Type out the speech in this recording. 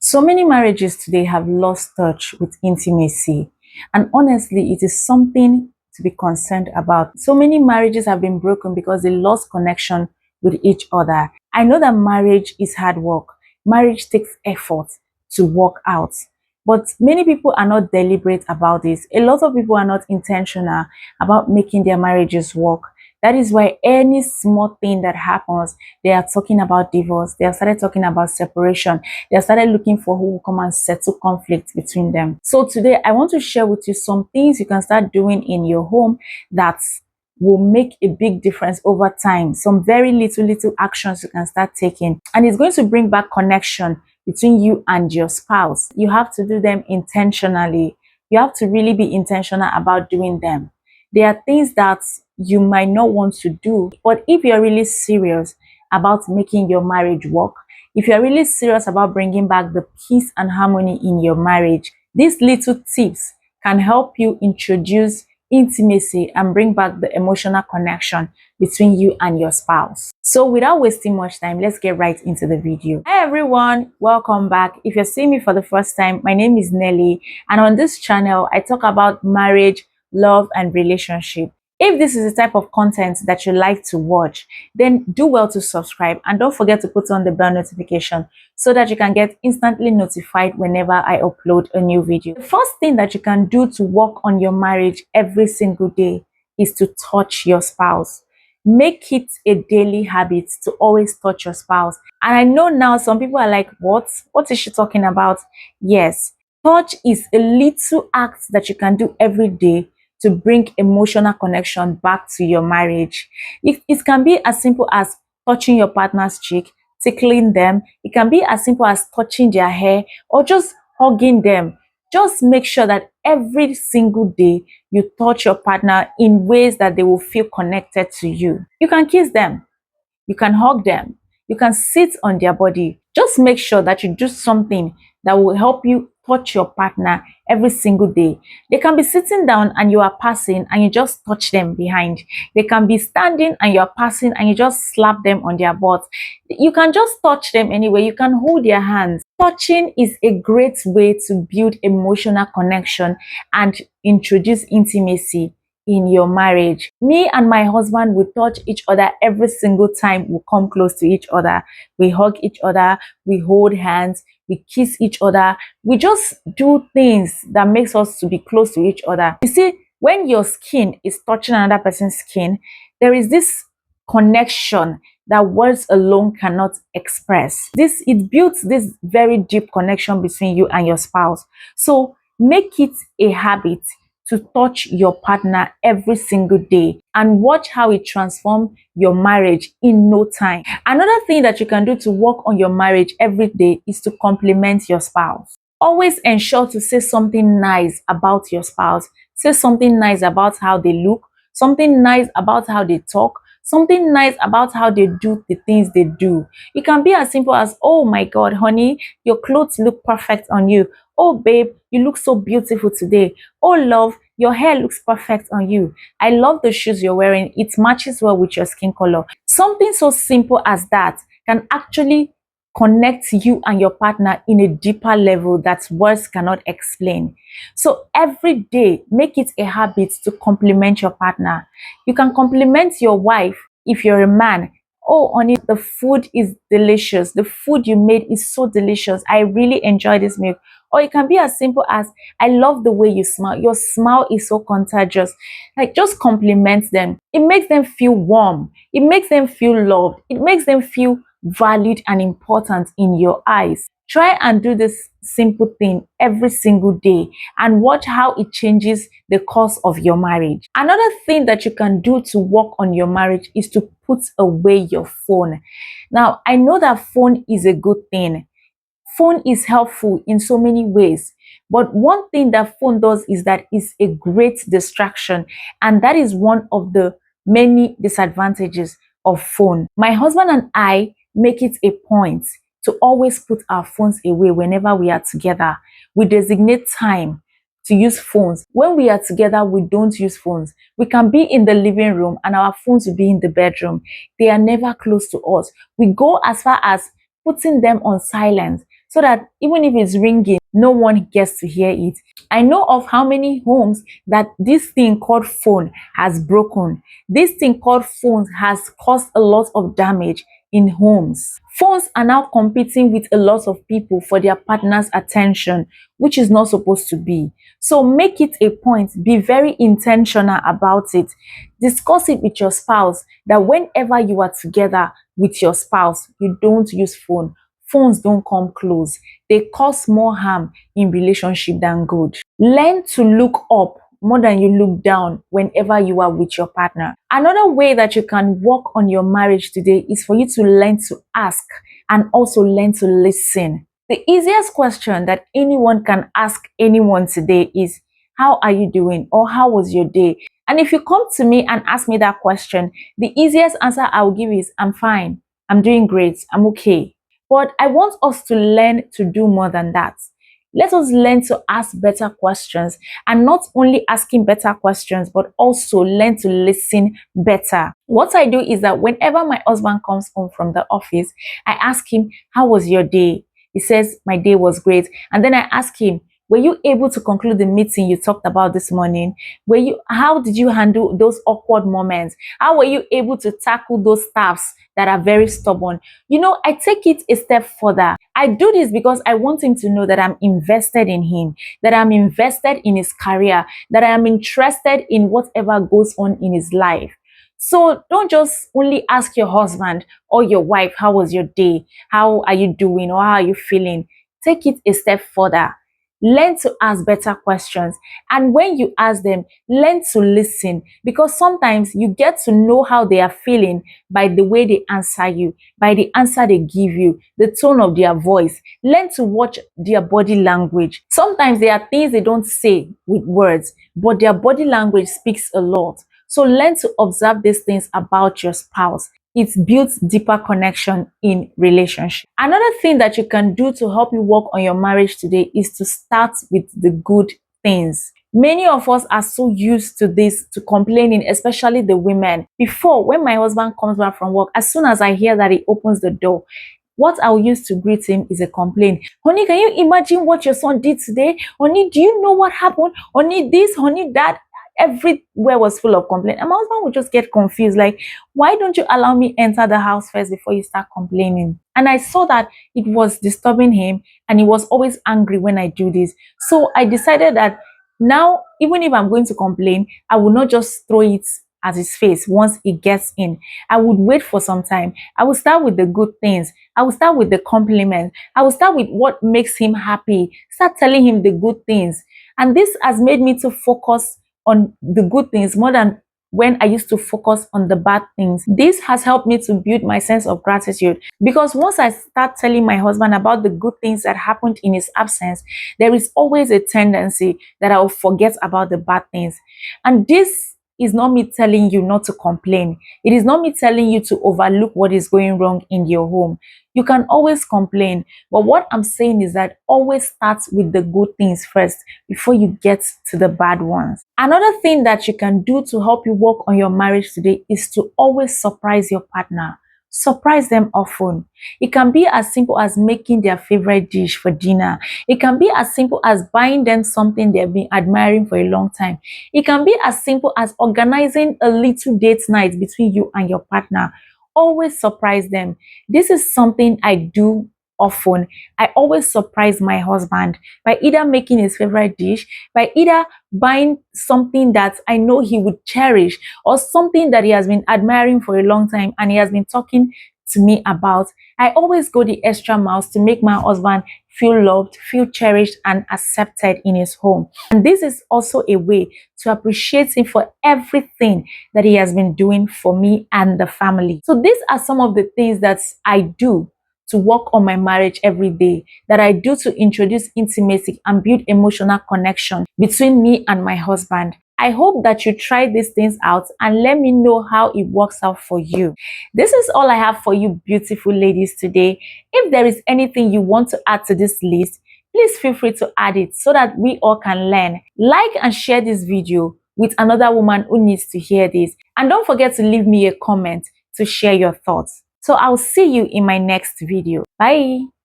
So many marriages today have lost touch with intimacy, and honestly, it is something to be concerned about. So many marriages have been broken because they lost connection with each other. I know that marriage is hard work, marriage takes effort to work out, but many people are not deliberate about this. A lot of people are not intentional about making their marriages work. That is why any small thing that happens, they are talking about divorce, they have started talking about separation, they have started looking for who will come and settle conflict between them. So today, I want to share with you some things you can start doing in your home that will make a big difference over time. Some very little actions you can start taking, and it's going to bring back connection between you and your spouse. You have to do them intentionally. You have to really be intentional about doing them. There are things that you might not want to do, but if you're really serious about making your marriage work, if you're really serious about bringing back the peace and harmony in your marriage, these little tips can help you introduce intimacy and bring back the emotional connection between you and your spouse. So without wasting much time, let's get right into the video. Hi everyone, welcome back. If you're seeing me for the first time, my name is Nelly, and on this channel, I talk about marriage, love, and relationship. If this is the type of content that you like to watch, then do well to subscribe and don't forget to put on the bell notification so that you can get instantly notified whenever I upload a new video. The first thing that you can do to work on your marriage every single day is to touch your spouse. Make it a daily habit to always touch your spouse. And I know now some people are like, what is she talking about? Yes, touch is a little act that you can do every day to bring emotional connection back to your marriage. It can be as simple as touching your partner's cheek, tickling them. It can be as simple as touching their hair or just hugging them. Just make sure that every single day you touch your partner in ways that they will feel connected to you. You can kiss them, you can hug them, you can sit on their body. Just make sure that you do something that will help you touch your partner every single day. They can be sitting down and you are passing and you just touch them behind. They can be standing and you are passing and you just slap them on their butt. You can just touch them anyway. You can hold their hands. Touching is a great way to build emotional connection and introduce intimacy in your marriage. Me and my husband, we touch each other every single time we come close to each other. We hug each other, we hold hands, we kiss each other. We just do things that makes us to be close to each other. You see, when your skin is touching another person's skin, there is this connection that words alone cannot express. It builds this very deep connection between you and your spouse. So make it a habit to touch your partner every single day and watch how it transforms your marriage in no time. Another thing that you can do to work on your marriage every day is to compliment your spouse. Always ensure to say something nice about your spouse. Say something nice about how they look, something nice about how they talk, something nice about how they do the things they do. It can be as simple as, oh my God, honey, your clothes look perfect on you. Oh babe, you look so beautiful today. Oh love, your hair looks perfect on you. I love the shoes you're wearing. It matches well with your skin color. Something so simple as that can actually connect you and your partner in a deeper level that words cannot explain. So every day, make it a habit to compliment your partner. You can compliment your wife if you're a man. Oh, honey, the food is delicious. The food you made is so delicious. I really enjoy this meal. Or it can be as simple as, I love the way you smile. Your smile is so contagious. Like, just compliment them. It makes them feel warm. It makes them feel loved. It makes them feel valued and important in your eyes. Try and do this simple thing every single day and watch how it changes the course of your marriage. Another thing that you can do to work on your marriage is to put away your phone. Now, I know that phone is a good thing. Phone is helpful in so many ways. But one thing that phone does is that it's a great distraction. And that is one of the many disadvantages of phone. My husband and I make it a point to always put our phones away whenever we are together. We designate time to use phones. When we are together, we don't use phones. We can be in the living room and our phones will be in the bedroom. They are never close to us. We go as far as putting them on silent so that even if it's ringing, no one gets to hear it. I know of how many homes that this thing called phone has broken. This thing called phone has caused a lot of damage in homes. Phones are now competing with a lot of people for their partner's attention, which is not supposed to be. So make it a point, be very intentional about it. Discuss it with your spouse that whenever you are together with your spouse, you don't use phone. Phones don't come close. They cause more harm in relationship than good. Learn to look up more than you look down whenever you are with your partner. Another way that you can work on your marriage today is for you to learn to ask and also learn to listen. The easiest question that anyone can ask anyone today is, how are you doing? Or how was your day? And if you come to me and ask me that question, the easiest answer I will give is, I'm fine, I'm doing great, I'm okay. But I want us to learn to do more than that. Let us learn to ask better questions, and not only asking better questions, but also learn to listen better. What I do is that whenever my husband comes home from the office, I ask him, how was your day? He says, my day was great. And then I ask him, were you able to conclude the meeting you talked about this morning? How did you handle those awkward moments? How were you able to tackle those staffs that are very stubborn? You know, I take it a step further. I do this because I want him to know that I'm invested in him, that I'm invested in his career, that I am interested in whatever goes on in his life. So don't just only ask your husband or your wife, how was your day? How are you doing? Or how are you feeling? Take it a step further. Learn to ask better questions. And when you ask them, learn to listen, because sometimes you get to know how they are feeling by the way they answer you, by the answer they give you, the tone of their voice. Learn to watch their body language. Sometimes there are things they don't say with words, but their body language speaks a lot. So learn to observe these things about your spouse. It builds deeper connection in relationship. Another thing that you can do to help you work on your marriage today is to start with the good things. Many of us are so used to this, to complaining, especially the women. Before, when my husband comes back from work, as soon as I hear that he opens the door, what I'll use to greet him is a complaint. Honey, can you imagine what your son did today? Honey, do you know what happened? Honey, this, honey, that. Everywhere was full of complaint. And my husband would just get confused, like, why don't you allow me enter the house first before you start complaining? And I saw that it was disturbing him, and he was always angry when I do this. So I decided that now, even if I'm going to complain, I will not just throw it at his face once he gets in. I would wait for some time. I will start with the good things. I will start with the compliment. I will start with what makes him happy. Start telling him the good things. And this has made me to focus on the good things more than when I used to focus on the bad things. This has helped me to build my sense of gratitude, because once I start telling my husband about the good things that happened in his absence, there is always a tendency that I will forget about the bad things. And this is not me telling you not to complain. It is not me telling you to overlook what is going wrong in your home. You can always complain, but what I'm saying is that always start with the good things first before you get to the bad ones. Another thing that you can do to help you work on your marriage today is to always surprise your partner. Surprise them often. It can be as simple as making their favorite dish for dinner. It can be as simple as buying them something they've been admiring for a long time. It can be as simple as organizing a little date night between you and your partner. Always surprise them. This is something I do often. I always surprise my husband by either making his favorite dish, by either buying something that I know he would cherish, or something that he has been admiring for a long time and he has been talking to me about. I always go the extra miles to make my husband feel loved, feel cherished, and accepted in his home. And this is also a way to appreciate him for everything that he has been doing for me and the family. So these are some of the things that I do to work on my marriage every day, that I do to introduce intimacy and build emotional connection between me and my husband. I hope that you try these things out and let me know how it works out for you. This is all I have for you beautiful ladies today. If there is anything you want to add to this list, please feel free to add it so that we all can learn. Like and share this video with another woman who needs to hear this. And don't forget to leave me a comment to share your thoughts. So I'll see you in my next video. Bye.